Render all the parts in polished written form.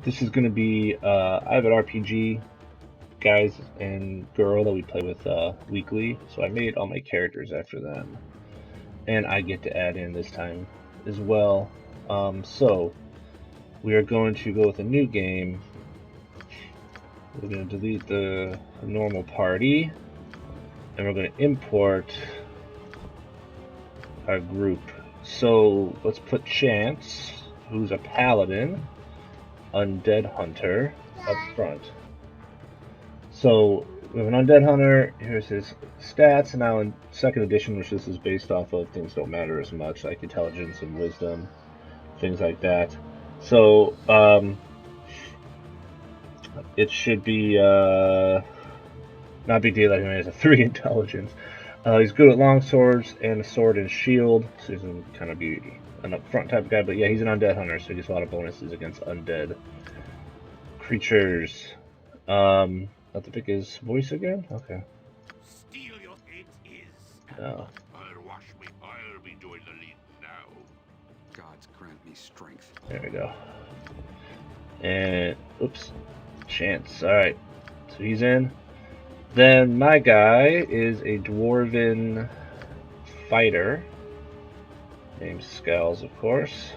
This is going to be, I have an RPG guys and girl that we play with weekly, so I made all my characters after them. And I get to add in this time as well. So, we are going to go with a new game. We're going to delete the normal party, and we're going to import our group. So, let's put Chance, who's a paladin, undead hunter, up front. So, we have an undead hunter, here's his stats, and now in 2nd edition, which this is based off of, things don't matter as much, like intelligence and wisdom, things like that. So, it should be, not a big deal that he only has a 3 intelligence. He's good at long swords and a sword and shield, so he's going to kind of be an up-front type of guy, but yeah, he's an undead hunter, so he gets a lot of bonuses against undead creatures. Have to pick his voice again? Okay. Steal your it is. No. I'll wash me. I'll be doing the lead now. Gods grant me strength. There we go. And, oops. Chance. Alright. So he's in. Then my guy is a dwarven fighter. Named Skells, of course.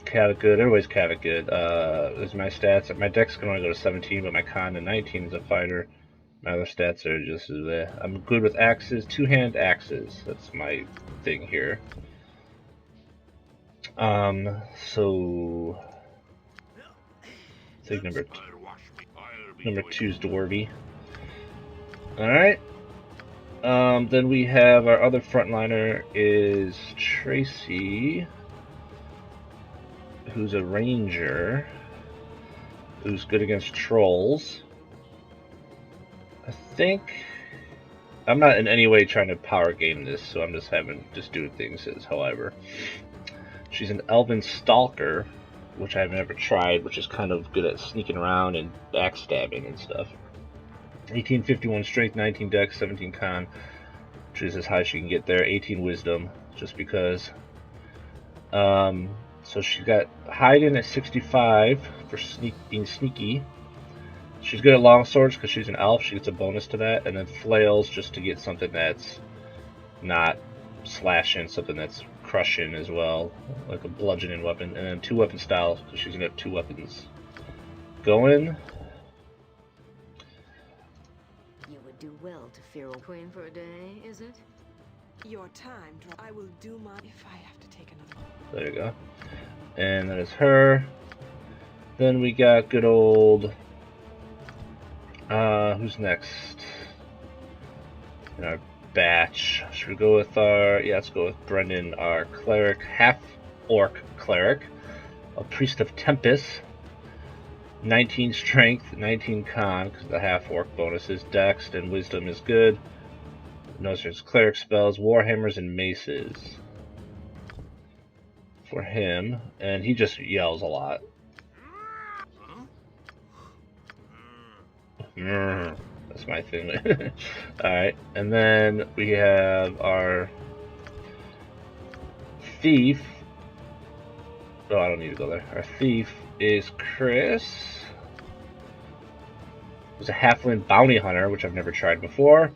Cavet good. Everybody's cavet good. There's my stats. My dex can only go to 17, but my con to 19 is a fighter. My other stats are just there. I'm good with axes. 2-hand axes. That's my thing here. So I think number 2 is dwarvy. Alright. Then we have our other frontliner is Tracy, who's a ranger, who's good against trolls. I think I'm not in any way trying to power game this, so I'm just doing things as however. She's an elven stalker, which I've never tried, which is kind of good at sneaking around and backstabbing and stuff. 1851 strength, 19 dex, 17 con, which is as high as she can get there. 18 wisdom, just because. So she got hiding at 65 for being sneaky. She's good at long swords because she's an elf. She gets a bonus to that, and then flails just to get something that's not slashing, something that's crushing as well, like a bludgeoning weapon, and then 2 weapon styles because she's gonna have 2 weapons going. You would do well to fear a queen for a day, is it? Your time, I will do my if I have to take another. There you go. And that is her. Then we got good old. Who's next? In our batch. Should we go with our. Yeah, let's go with Brendan, our cleric, half-orc cleric. A priest of Tempest. 19 strength, 19 con, because the half-orc bonuses. Dex and wisdom is good. Notice there's cleric spells, warhammers, and maces for him, and he just yells a lot. That's my thing. Alright, and then we have our thief. Oh, I don't need to go there. Our thief is Chris. He's a halfling bounty hunter, which I've never tried before.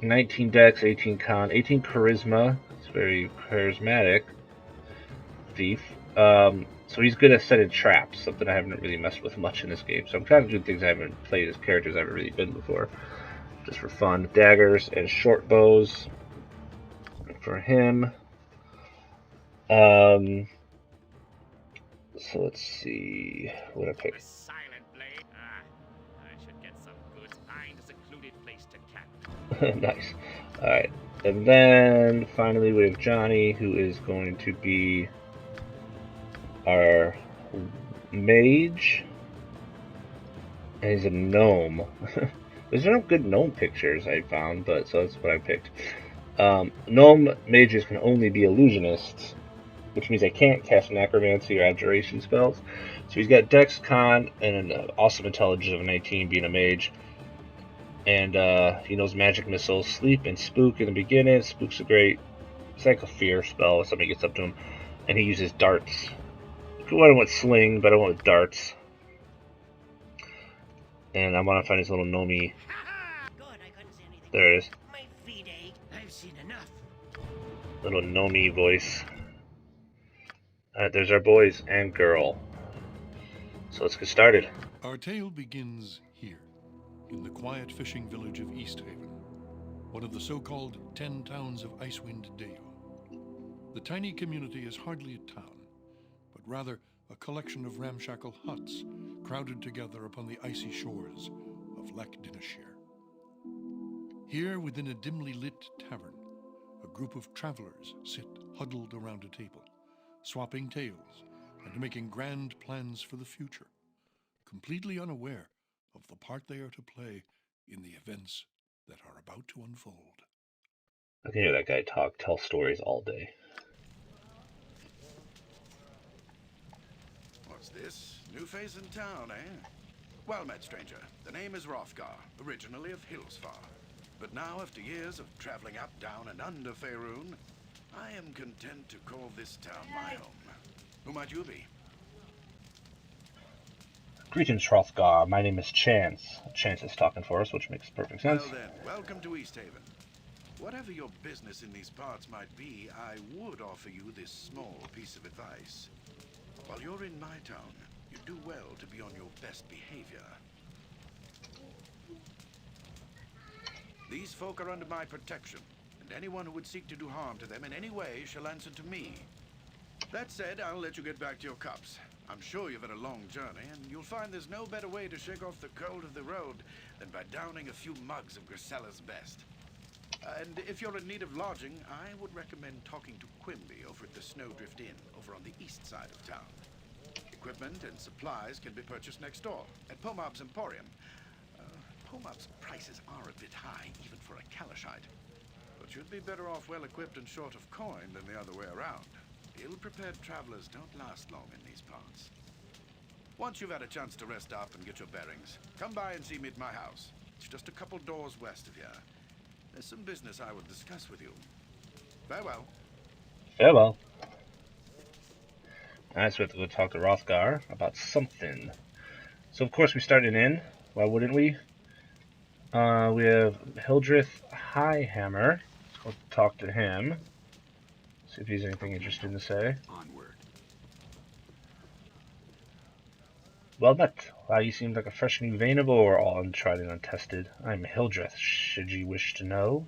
19 dex, 18 con, 18 charisma. It's very charismatic thief. So he's good at setting traps, something I haven't really messed with much in this game. So I'm trying to do things I haven't played as characters I haven't really been before, just for fun. Daggers and short bows for him. So let's see what I picked. Silent blade. I should get some good find a secluded place to camp. Nice. Alright. And then finally we have Johnny, who is going to be our mage. And he's a gnome. There's no good gnome pictures I found, but so that's what I picked. Gnome mages can only be illusionists, which means I can't cast necromancy or abjuration spells. So he's got dex, con, and an awesome intelligence of 19 being a mage. And he knows magic missiles, sleep, and spook in the beginning. Spook's a great, it's like a fear spell if somebody gets up to him. And he uses darts. I want with sling, but I want with darts. And I want to find this little gnomey. Good, I couldn't see anything. There it is. My feet ache. I've seen enough. Little gnomey voice. Alright, there's our boys and girl. So let's get started. Our tale begins here, in the quiet fishing village of Easthaven, one of the so-called 10 towns of Icewind Dale. The tiny community is hardly a town, but rather a collection of ramshackle huts crowded together upon the icy shores of Lake Dinashire. Here, within a dimly lit tavern, a group of travelers sit huddled around a table, swapping tales and making grand plans for the future, completely unaware of the part they are to play in the events that are about to unfold. I can hear that guy tell stories all day. What's this? New face in town, eh? Well met, stranger. The name is Hrothgar, originally of Hillsfar. But now, after years of traveling up, down, and under Faerun, I am content to call this town my home. Who might you be? Greetings, Hrothgar. My name is Chance. Chance is talking for us, which makes perfect sense. Well then, welcome to Easthaven. Whatever your business in these parts might be, I would offer you this small piece of advice. While you're in my town, you do well to be on your best behavior. These folk are under my protection, and anyone who would seek to do harm to them in any way shall answer to me. That said, I'll let you get back to your cups. I'm sure you've had a long journey, and you'll find there's no better way to shake off the cold of the road than by downing a few mugs of Grisella's best. And if you're in need of lodging, I would recommend talking to Quimby over at the Snowdrift Inn, over on the east side of town. Equipment and supplies can be purchased next door, at Pomab's Emporium. Pomab's prices are a bit high, even for a Kalashite. But you'd be better off well-equipped and short of coin than the other way around. Ill-prepared travelers don't last long in these parts. Once you've had a chance to rest up and get your bearings, come by and see me at my house. It's just a couple doors west of here. There's some business I would discuss with you. Farewell. Farewell. Alright, so we have to go talk to Hrothgar about something. So of course we start an inn. Why wouldn't we? We have Hildreth Highhammer. Let's go talk to him. See if he's anything interesting to say. Onward. Well met. Wow, you seem like a fresh new vein of ore, all untried and untested. I'm Hildreth, should you wish to know.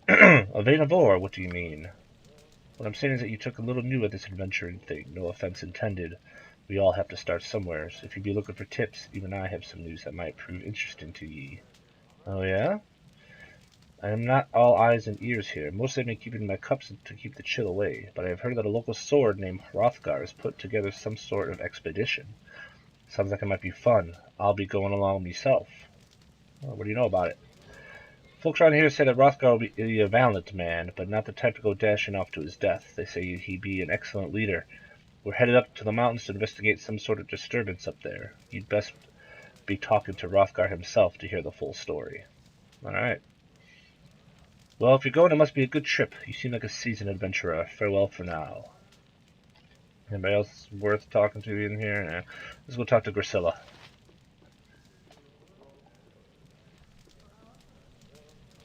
A vein of ore, what do you mean? What I'm saying is that you took a little new at this adventuring thing, no offense intended. We all have to start somewhere, so if you be looking for tips, even I have some news that might prove interesting to ye. Oh yeah? I am not all eyes and ears here. Mostly I've been keeping my cups to keep the chill away, but I have heard that a local sword named Hrothgar has put together some sort of expedition. Sounds like it might be fun. I'll be going along myself. Well, what do you know about it? Folks around here say that Hrothgar will be a valiant man, but not the type to go dashing off to his death. They say he be an excellent leader. We're headed up to the mountains to investigate some sort of disturbance up there. You'd best be talking to Hrothgar himself to hear the full story. Alright. Well, if you're going, it must be a good trip. You seem like a seasoned adventurer. Farewell for now. Anybody else worth talking to in here? Nah. Let's go talk to Grisilla.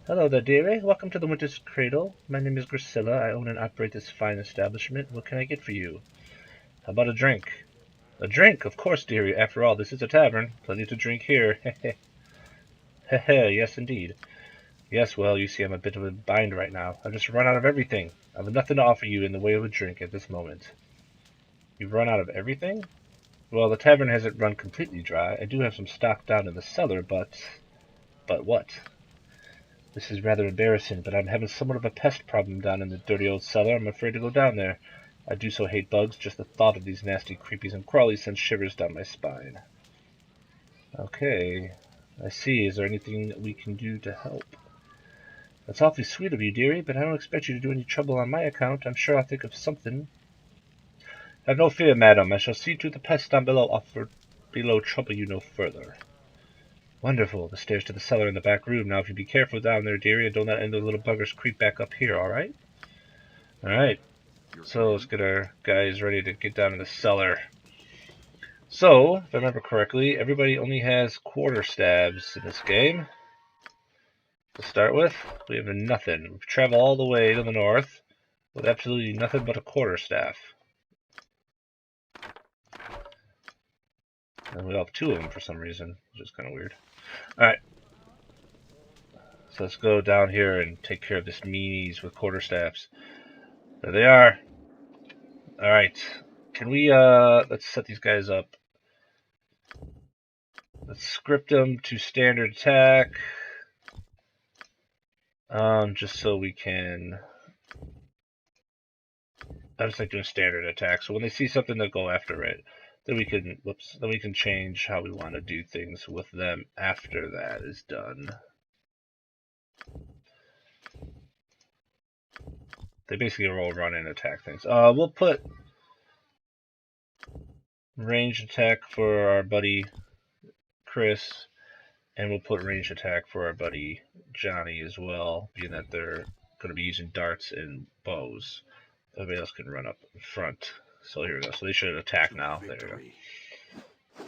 Hello there, dearie. Welcome to the Winter's Cradle. My name is Grisilla. I own and operate this fine establishment. What can I get for you? How about a drink? A drink? Of course, dearie. After all, this is a tavern. Plenty to drink here. Heh heh. Yes, indeed. Yes, well, you see, I'm a bit of a bind right now. I've just run out of everything. I have nothing to offer you in the way of a drink at this moment. You've run out of everything? Well, the tavern hasn't run completely dry. I do have some stock down in the cellar, but... But what? This is rather embarrassing, but I'm having somewhat of a pest problem down in the dirty old cellar. I'm afraid to go down there. I do so hate bugs. Just the thought of these nasty creepies and crawlies sends shivers down my spine. Okay. I see. Is there anything that we can do to help? That's awfully sweet of you, dearie, but I don't expect you to do any trouble on my account. I'm sure I'll think of something. Have no fear, madam. I shall see to the pests down below trouble you no further. Wonderful. The stairs to the cellar in the back room. Now, if you be careful down there, dearie, and don't let any of those little buggers creep back up here, alright? Alright. So, let's get our guys ready to get down in the cellar. So, if I remember correctly, everybody only has quarter stabs in this game. To start with, we have nothing. We've traveled all the way to the north with absolutely nothing but a quarterstaff. And we have 2 of them for some reason, which is kind of weird. Alright. So let's go down here and take care of this meanies with quarterstaffs. There they are. Alright. Can we, let's set these guys up. Let's script them to standard attack. Just so we can... I just like doing standard attack. So when they see something, they'll go after it. Then we can, then we can change how we want to do things with them after that is done. They basically roll, run, and attack things. We'll put range attack for our buddy Chris, and we'll put range attack for our buddy Johnny as well, being that they're going to be using darts and bows. Everybody else can run up in front. So here we go. So they should attack now. There we go.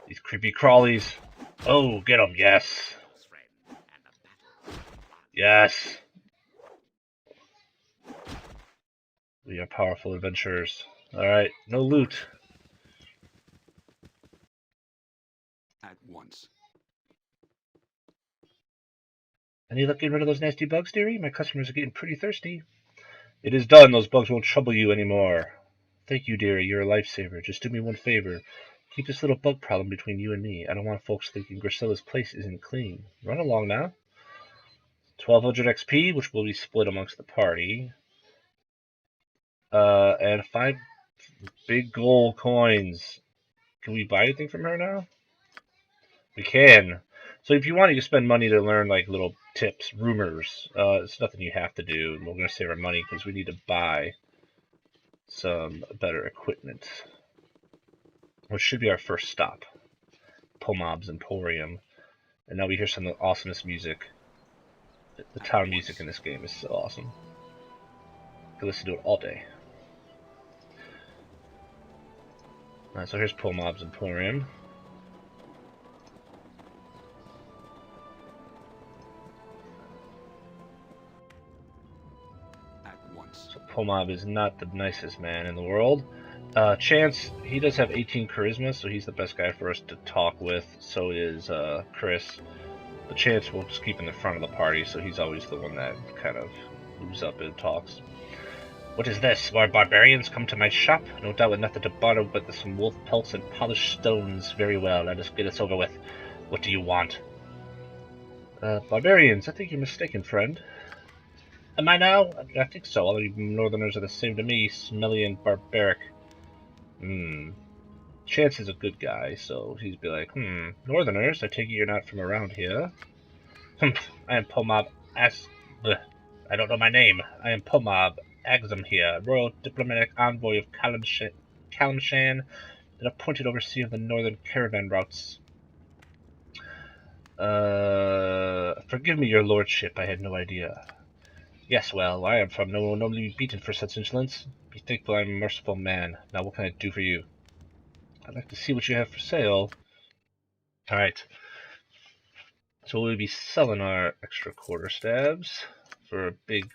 These creepy crawlies. Oh, get them. Yes. Yes. We are powerful adventurers. Alright, no loot. At once. Any luck getting rid of those nasty bugs, dearie? My customers are getting pretty thirsty. It is done. Those bugs won't trouble you anymore. Thank you, dearie. You're a lifesaver. Just do me one favor. Keep this little bug problem between you and me. I don't want folks thinking Gracilla's place isn't clean. Run along now. 1200 XP, which will be split amongst the party. And 5 big gold coins. Can we buy anything from her now? We can. So if you want, you can spend money to learn like little tips, rumors. It's nothing you have to do. We're going to save our money because we need to buy some better equipment, which should be our first stop. Pomob's Emporium. And now we hear some of the awesomest music. The town music in this game is so awesome. I can listen to it all day. Alright, so here's Pomob's Emporium. So Pomob is not the nicest man in the world. Chance, he does have 18 charisma, so he's the best guy for us to talk with. So is Chris. But Chance will just keep in the front of the party, so he's always the one that kind of moves up and talks. What is this? More barbarians come to my shop? No doubt with nothing to barter but some wolf pelts and polished stones. Very well, let us get this over with. What do you want? Barbarians, I think you're mistaken, friend. Am I now? I think so. All you northerners are the same to me, smelly and barbaric. Chance is a good guy, so he'd be like, northerners, I take it you're not from around here. I am Pomob I don't know my name. I am Pomob Axum here, royal diplomatic envoy of Kalimshan, and appointed overseer of the northern caravan routes. Forgive me, your lordship, I had no idea. Yes, well, I am from no one will normally be beaten for such insolence. Be thankful I am a merciful man. Now what can I do for you? I'd like to see what you have for sale. Alright. So we'll be selling our extra quarter stabs for big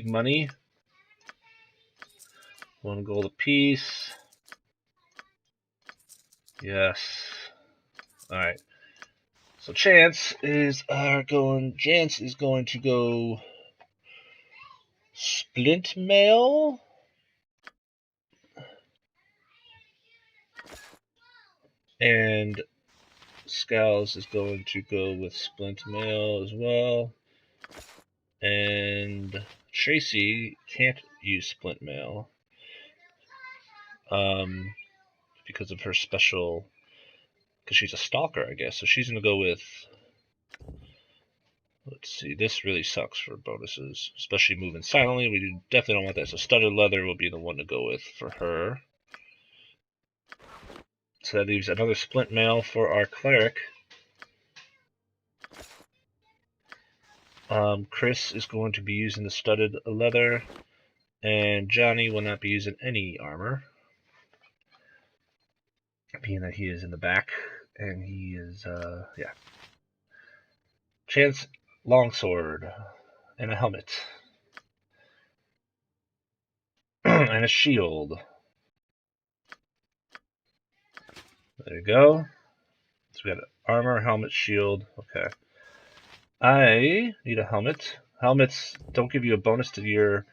money. 1 gold apiece. Yes. Alright. So Chance is going to go splint mail. And Scowls is going to go with splint mail as well. And Tracy can't use splint mail. Because of her special, because she's a stalker, I guess. So she's going to go with, let's see, this really sucks for bonuses, especially moving silently. We definitely don't want that. So studded leather will be the one to go with for her. So that leaves another splint mail for our cleric. Chris is going to be using the studded leather, and Johnny will not be using any armor. being that he is in the back, and he is, yeah. Chance longsword, and a helmet, and a shield. There you go. So we got armor, helmet, shield. Okay. I need a helmet. Helmets don't give you a bonus to your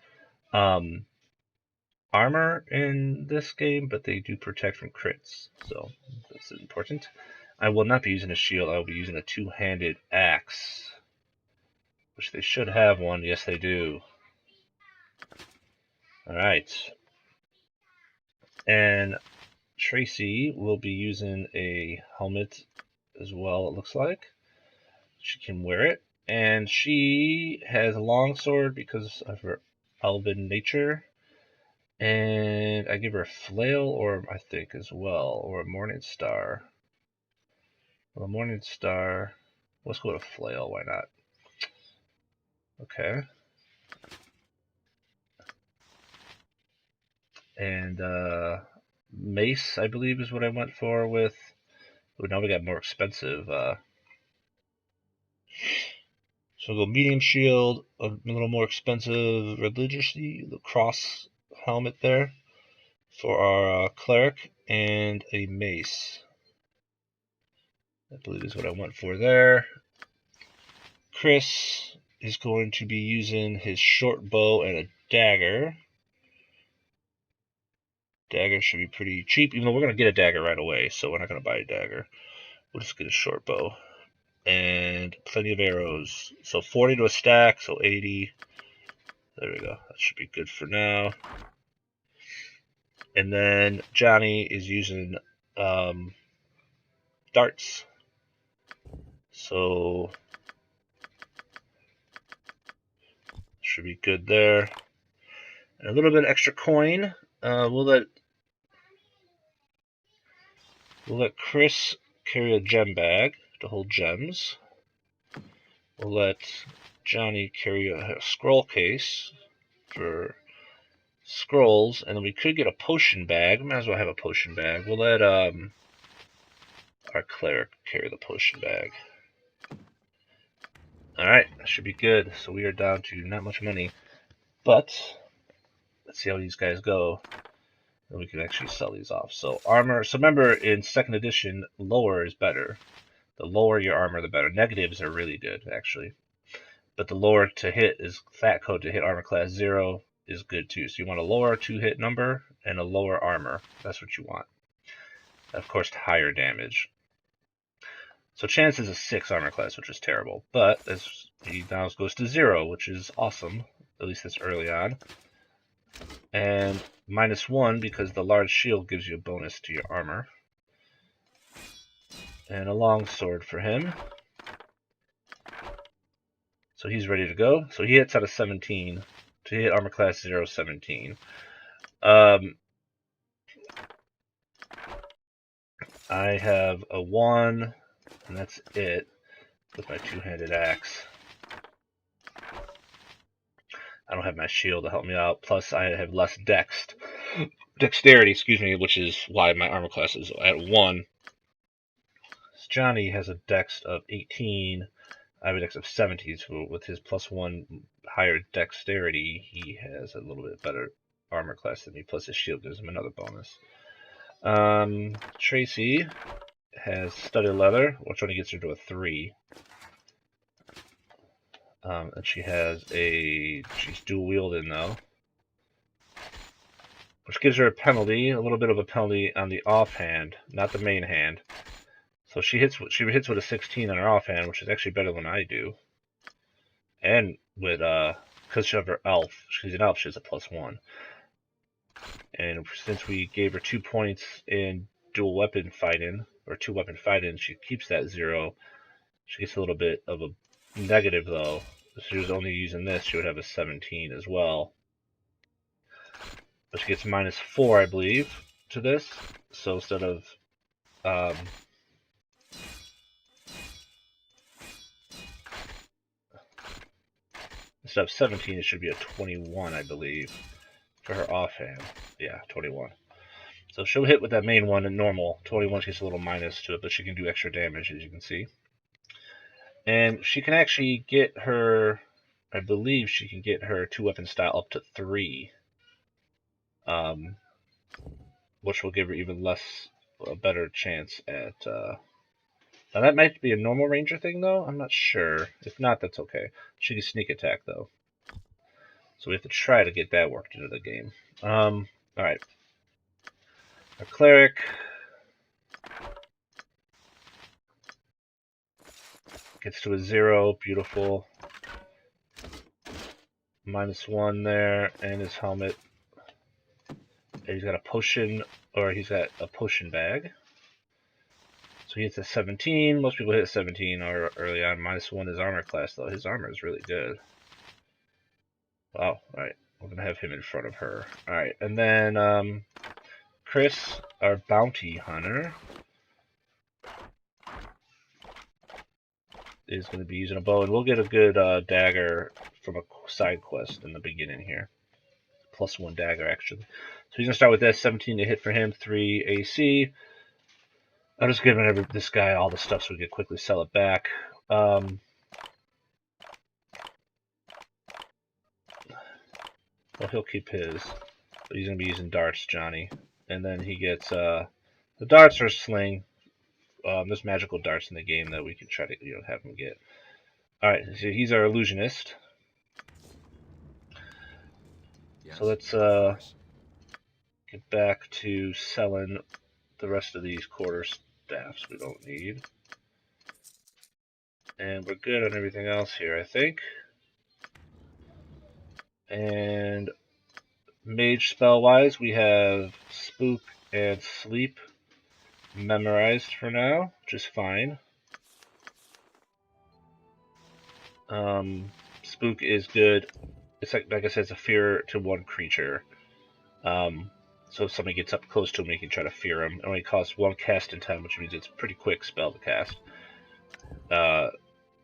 armor in this game, but they do protect from crits, so that's important. I will not be using a shield. I will be using a two-handed axe, which they should have one. Yes, they do. All right. And Tracy will be using a helmet as well, it looks like. She can wear it. And she has a longsword because of her elven nature. And I give her a flail, or I think as well, or a morning star. Well, a morning star. Let's go with a flail. Why not? Okay. And mace, I believe, is what I went for with. Oh, now we got more expensive. So we'll go medium shield, a little more expensive religiously, the cross helmet there for our cleric, and a mace. I believe is what I went for there. Chris is going to be using his short bow and a dagger. Dagger should be pretty cheap, even though we're going to get a dagger right away, so we're not going to buy a dagger. We'll just get a short bow. And plenty of arrows. So 40 to a stack, so 80. There we go. That should be good for now. And then Johnny is using darts. So should be good there. And a little bit extra coin. We'll let Chris carry a gem bag to hold gems. We'll let Johnny carry a scroll case for scrolls, and then we could get a potion bag. Might as well have a potion bag. We'll let our cleric carry the potion bag. Alright, that should be good. So we are down to not much money. But let's see how these guys go. Then we can actually sell these off. So armor. So remember, in 2nd edition, lower is better. The lower your armor, the better. Negatives are really good, actually. But the lower to hit is fat code to hit armor class 0 is good too. So you want a lower 2-hit number and a lower armor. That's what you want. And of course, higher damage. So chance is a 6 armor class, which is terrible. But he now goes to 0, which is awesome. At least that's early on. And -1 because the large shield gives you a bonus to your armor. And a long sword for him. So he's ready to go. So he hits out of 17. To hit armor class 0, 17. I have a 1, and that's it with my two-handed axe. I don't have my shield to help me out. Plus, I have less dexterity, excuse me, which is why my armor class is at 1. Johnny has a dex of 18. I have a dex of 17, so with his +1 higher dexterity, he has a little bit better armor class than me, plus his shield gives him another bonus. Tracy has studded leather, which only gets her to a 3. And she's dual wielding though, which gives her a penalty, a little bit of a penalty on the offhand, not the main hand. So she hits with a 16 on her offhand, which is actually better than I do. And with because of her elf, she's an elf, she has a +1. And since we gave her 2 points in dual weapon fighting, or 2-weapon fighting, she keeps that 0. She gets a little bit of a negative though. If she was only using this, she would have a 17 as well. But she gets -4, I believe, to this. So instead of instead of 17, it should be a 21, I believe, for her offhand. Yeah, 21. So she'll hit with that main one in normal. 21 gets a little minus to it, but she can do extra damage, as you can see. And she can actually get her, I believe she can get her 2-weapon style up to 3. Which will give her even less, a better chance at, now that might be a normal ranger thing though, I'm not sure. If not, that's okay. She can sneak attack though. So we have to try to get that worked into the game. Alright. Our cleric gets to a 0, beautiful. -1 there, and his helmet. And he's got a potion, or he's got a potion bag. So he hits a 17. Most people hit 17 or early on. -1 is armor class, though. His armor is really good. Wow. Alright. We're going to have him in front of her. Alright. And then Chris, our bounty hunter, is going to be using a bow. And we'll get a good dagger from a side quest in the beginning here. +1 dagger, actually. So he's going to start with this. 17 to hit for him. 3 AC. I'll just give this guy all the stuff so we can quickly sell it back. Well, he'll keep his. But he's going to be using darts, Johnny. And then he gets the darts are sling. There's magical darts in the game that we can try to have him get. Alright, so he's our illusionist. Yes, So let's get back to selling the rest of these quarter staffs we don't need. And we're good on everything else here, I think. And mage spell wise, we have spook and sleep memorized for now, which is fine. Spook is good. It's like I said, it's a fear to one creature. So if somebody gets up close to him, you can try to fear him. It only costs 1 casting time, which means it's a pretty quick spell to cast.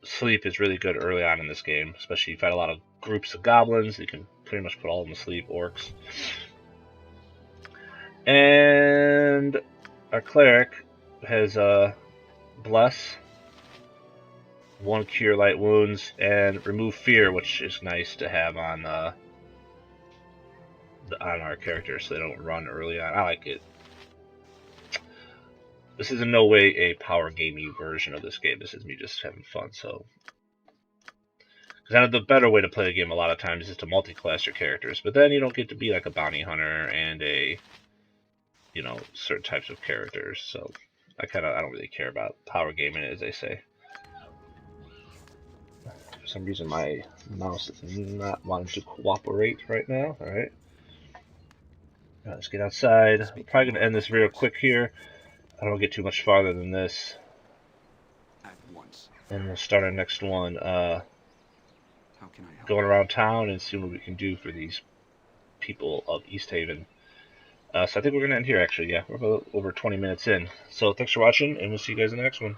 Sleep is really good early on in this game, especially if you fight a lot of groups of goblins. You can pretty much put all of them to sleep, orcs. And our cleric has bless, 1 cure light wounds, and remove fear, which is nice to have on our characters so they don't run early on. I like it. This is in no way a power gamey version of this game. This is me just having fun. So, because the better way to play the game a lot of times is to multi-class your characters, but then you don't get to be like a bounty hunter and a certain types of characters. So I don't really care about power gaming, as they say. For some reason my mouse is not wanting to cooperate right now. Alright. Let's get outside. I'm probably going to end this real quick here. I don't get too much farther than this. At once. And we'll start our next one. How can I help? Going around town and seeing what we can do for these people of East Haven. So I think we're going to end here, actually. Yeah, we're about over 20 minutes in. So thanks for watching, and we'll see you guys in the next one.